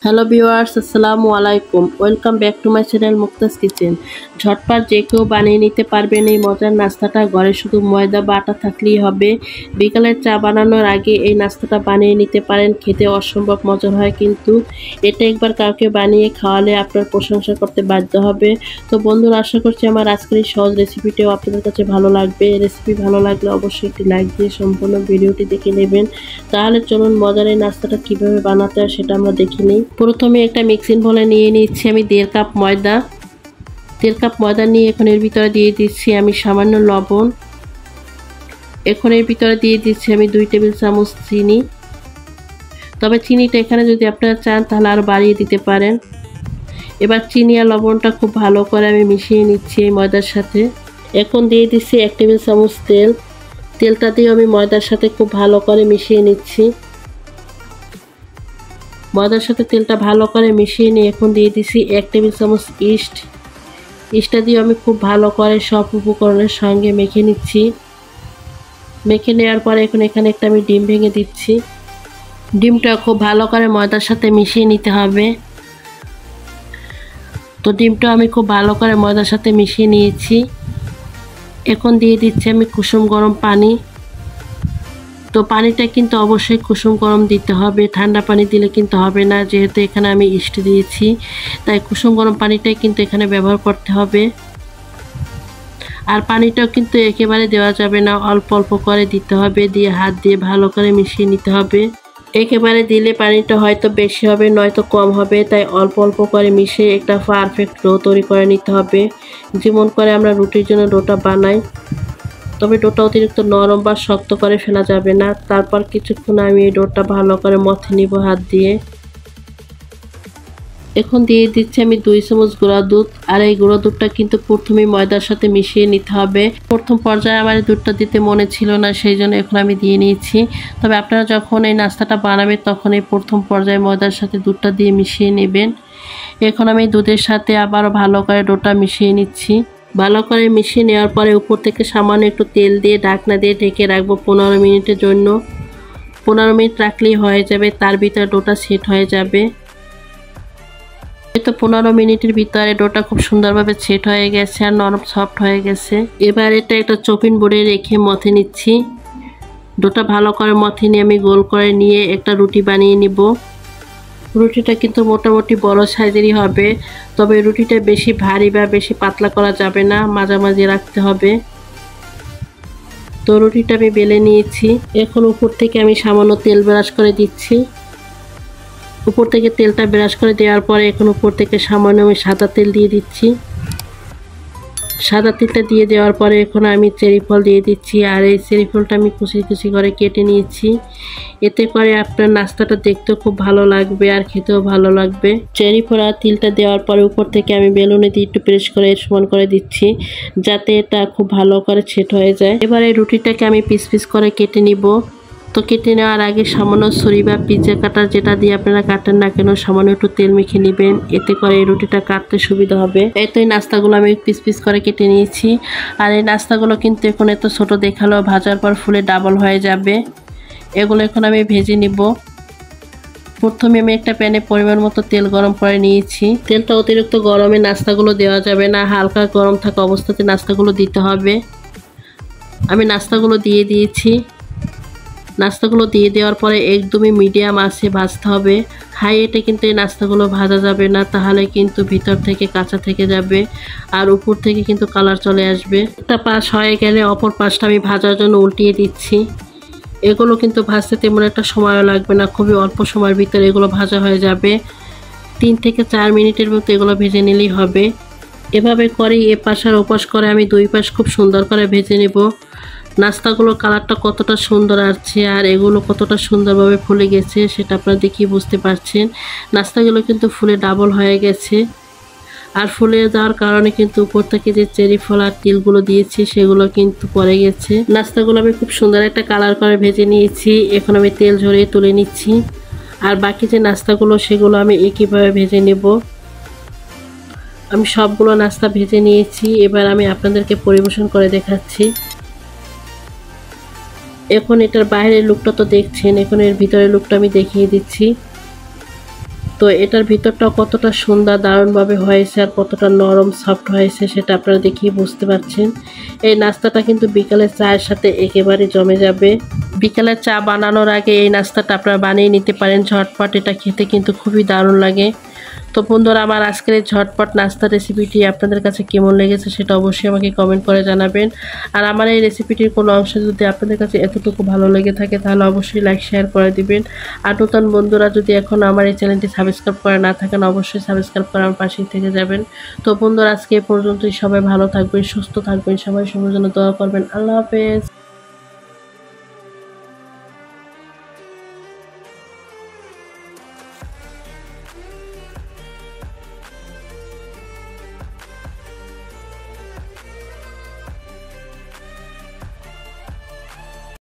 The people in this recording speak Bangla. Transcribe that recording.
হ্যালো ভিউয়ার্স, আসসালামু আলাইকুম। Welcome back to my channel Mukta's kitchen. ঝটপট যে কেউ বানিয়ে নিতে পারবেন এই মজার নাস্তাটা। ঘরে শুধু ময়দা বা আটা থাকলেই হবে। বিকালের চা বানানোর আগে এই নাস্তাটা বানিয়ে নিতে পারেন। খেতে অসম্ভব মজার হয়, কিন্তু এটা একবার কাউকে বানিয়ে খাওয়ালে আপনার প্রশংসা করতে বাধ্য হবে। তো বন্ধুরা, আশা করছি আমার আজকের এই সহজ রেসিপিটাও আপনাদের কাছে ভালো লাগবে। রেসিপি ভালো লাগলে অবশ্যই একটি লাইক দিয়ে সম্পূর্ণ ভিডিওটি দেখে নেবেন। তাহলে চলুন মজার এই নাস্তাটা কীভাবে বানাতে হয় সেটা আমরা দেখে নিই। প্রথমে একটা মিক্সিং বলে নিয়ে নিচ্ছি আমি 1.5 কাপ ময়দা। 1.5 কাপ ময়দা নিয়ে এখন এর ভিতরে দিয়ে দিচ্ছি আমি সামান্য লবণ। এখন এর ভিতরে দিয়ে দিচ্ছি আমি 2 টেবিল চামচ চিনি। তবে চিনিটা এখানে যদি আপনারা চান তাহলে আরও বাড়িয়ে দিতে পারেন। এবার চিনি আর লবণটা খুব ভালো করে আমি মিশিয়ে নিচ্ছি এই ময়দার সাথে। এখন দিয়ে দিচ্ছি 1 টেবিল চামচ তেল। তেলটা দিয়ে আমি ময়দার সাথে খুব ভালো করে মিশিয়ে নিচ্ছি। ময়দার সাথে তেলটা ভালো করে মিশিয়ে নিয়ে এখন দিয়ে দিচ্ছি 1 টেবিল চামচ ইস্ট। ইস্টটা দিয়ে আমি খুব ভালো করে সব উপকরণের সঙ্গে মেখে নিচ্ছি। মেখে নেওয়ার পরে এখন এখানে একটা আমি ডিম ভেঙে দিচ্ছি। ডিমটা খুব ভালো করে ময়দার সাথে মিশিয়ে নিতে হবে। তো ডিমটা আমি খুব ভালো করে ময়দার সাথে মিশিয়ে নিয়েছি। এখন দিয়ে দিচ্ছি আমি কুসুম গরম পানি। তো পানিটা কিন্তু অবশ্যই কুসুম গরম দিতে হবে, ঠান্ডা পানি দিলে কিন্তু হবে না, যেহেতু এখানে আমি ইস্ট দিয়েছি তাই কুসুম গরম পানিটাই কিন্তু এখানে ব্যবহার করতে হবে। আর পানিটাও কিন্তু একেবারে দেওয়া যাবে না, অল্প অল্প করে দিতে হবে, দিয়ে হাত দিয়ে ভালো করে মিশিয়ে নিতে হবে। একেবারে দিলে পানিটা হয়তো বেশি হবে নয়তো কম হবে, তাই অল্প অল্প করে মিশিয়ে একটা পারফেক্ট ডো তৈরি করে নিতে হবে, যেমন করে আমরা রুটির জন্য ডোটা বানাই। তবে ডোটা অতিরিক্ত নরম বা শক্ত করে ফেলা যাবে না। তারপর কিছুক্ষণ আমি এই ডোটা ভালো করে মথে নিব হাত দিয়ে। এখন দিয়ে দিচ্ছি আমি 2 চামচ গুঁড়া দুধ। আর এই গুঁড়া দুধটা কিন্তু প্রথমে ময়দার সাথে মিশিয়ে নিতে হবে। প্রথম পর্যায়ে আমার দুধটা দিতে মনে ছিল না, সেই জন্য এখন আমি দিয়ে নিয়েছি। তবে আপনারা যখন এই নাস্তাটা বানাবেন তখন এই প্রথম পর্যায়ে ময়দার সাথে দুধটা দিয়ে মিশিয়ে নেবেন। এখন আমি দুধের সাথে আবারও ভালো করে ডোটা মিশিয়ে নিচ্ছি। ভালো করে মিশিয়ে নেওয়ার পরে উপর থেকে সামান্য একটু তেল দিয়ে ঢাকনা দিয়ে ঢেকে রাখবো 15 মিনিটের জন্য। 15 মিনিট রাখলেই হয়ে যাবে, তার ভিতরে ডোটা সেট হয়ে যাবে। তো 15 মিনিটের ভিতরে ডোটা খুব সুন্দরভাবে সেট হয়ে গেছে আর নরম সফট হয়ে গেছে। এবার এটা একটা চপিং বোর্ডে রেখে মথে নিচ্ছি। ডোটা ভালো করে মথে নিয়ে আমি গোল করে নিয়ে একটা রুটি বানিয়ে নিব। রুটিটা কিন্তু মোটামুটি বড় সাইজেরই হবে, তবে রুটিটা বেশি ভারী বা বেশি পাতলা করা যাবে না, মাঝামাঝি রাখতে হবে। তো রুটিটা আমি বেলে নিয়েছি। এখন উপর থেকে আমি সামান্য তেল ব্রাশ করে দিচ্ছি। উপর থেকে তেলটা ব্রাশ করে দেওয়ার পরে এখন উপর থেকে সামান্য আমি সাদা তেল দিয়ে দিচ্ছি। সাদা তেলটা দিয়ে দেওয়ার পরে এখন আমি চেরি ফল দিয়ে দিচ্ছি। আর এই চেরি ফলটা আমি কুচি কুচি করে কেটে নিয়েছি। এতে করে আপনার নাস্তাটা দেখতেও খুব ভালো লাগবে আর খেতেও ভালো লাগবে। চেরি ফল আর তিলটা দেওয়ার পরে উপর থেকে আমি বেলুনে দিয়ে একটু প্রেস করে সমান করে দিচ্ছি, যাতে এটা খুব ভালো করে সেট হয়ে যায়। এবারে রুটিটাকে আমি পিস পিস করে কেটে নিব। তো কেটে নেওয়ার আগে সামান্য ছুরি বা পিৎজা কাটার যেটা দিয়ে আপনারা কাটেন না কেন সামান্য একটু তেল মেখে নেবেন, এতে করে এই রুটিটা কাটতে সুবিধা হবে। এই তো এই নাস্তাগুলো আমি পিস পিস করে কেটে নিয়েছি। আর এই নাস্তাগুলো কিন্তু এখন এত ছোট দেখালেও ভাজার পর ফুলে ডাবল হয়ে যাবে। এগুলো এখন আমি ভেজে নিব। প্রথমে আমি একটা প্যানে পরিমাণ মতো তেল গরম করে নিয়েছি। তেলটা অতিরিক্ত গরমে নাস্তাগুলো দেওয়া যাবে না, হালকা গরম থাকা অবস্থাতে নাস্তাগুলো দিতে হবে। আমি নাস্তাগুলো দিয়ে দিয়েছি। নাস্তাগুলো দিয়ে দেওয়ার পরে একদমই মিডিয়াম আঁচে ভাজতে হবে। হাই হিটে কিন্তু এই নাস্তাগুলো ভাজা যাবে না, তাহলে কিন্তু ভিতর থেকে কাঁচা থেকে যাবে আর উপর থেকে কিন্তু কালার চলে আসবে। একটা পাশ হয়ে গেলে অপর পাশটা আমি ভাজার জন্য উল্টিয়ে দিচ্ছি। এগুলো কিন্তু ভাজতে তেমন একটা সময়ও লাগবে না, খুবই অল্প সময়ের ভিতরে এগুলো ভাজা হয়ে যাবে। 3 থেকে 4 মিনিটের মতো এগুলো ভেজে নিলেই হবে। এভাবে করে এ পাশ আর ওপাশ করে আমি 2 পাশ খুব সুন্দর করে ভেজে নেব। নাস্তাগুলোর কালারটা কতটা সুন্দর আসছে আর এগুলো কতটা সুন্দরভাবে ফুলে গেছে সেটা আপনারা দেখেই বুঝতে পারছেন। নাস্তাগুলো কিন্তু ফুলে ডাবল হয়ে গেছে। আর ফুলে যাওয়ার কারণে কিন্তু উপর থেকে যে চেরি ফল আর তিলগুলো দিয়েছি সেগুলো কিন্তু পড়ে গেছে। নাস্তাগুলো আমি খুব সুন্দর একটা কালার করে ভেজে নিয়েছি। এখন আমি তেল ঝরিয়ে তুলে নিচ্ছি। আর বাকি যে নাস্তাগুলো সেগুলো আমি একইভাবে ভেজে নেব। আমি সবগুলো নাস্তা ভেজে নিয়েছি। এবার আমি আপনাদেরকে পরিবেশন করে দেখাচ্ছি। এখন এটার বাইরের লুকটা তো দেখছেন, এখন এর ভিতরের লুকটা আমি দেখিয়ে দিচ্ছি। তো এটার ভিতরটাও কতটা সুন্দর দারুণভাবে হয়েছে আর কতটা নরম সফট হয়েছে সেটা আপনারা দেখেই বুঝতে পারছেন। এই নাস্তাটা কিন্তু বিকালের চায়ের সাথে একেবারে জমে যাবে। বিকালের চা বানানোর আগে এই নাস্তাটা আপনারা বানিয়ে নিতে পারেন ঝটপট, এটা খেতে কিন্তু খুবই দারুণ লাগে। তো বন্ধুরা, আমার আজকের এই ঝটপট নাস্তা রেসিপিটি আপনাদের কাছে কেমন লেগেছে সেটা অবশ্যই আমাকে কমেন্ট করে জানাবেন। আর আমার এই রেসিপিটির কোনো অংশ যদি আপনাদের কাছে এতটুকু ভালো লেগে থাকে তাহলে অবশ্যই লাইক শেয়ার করে দিবেন। আর নতুন বন্ধুরা যদি এখন আমার এই চ্যানেলটি সাবস্ক্রাইব করে না থাকেন অবশ্যই সাবস্ক্রাইব করে আমার পাশেই থেকে যাবেন। তো বন্ধুরা, আজকে এ পর্যন্তই। সবাই ভালো থাকবেন, সুস্থ থাকবেন, সবাই সবার জন্য দোয়া করবেন। আল্লাহ হাফেজ।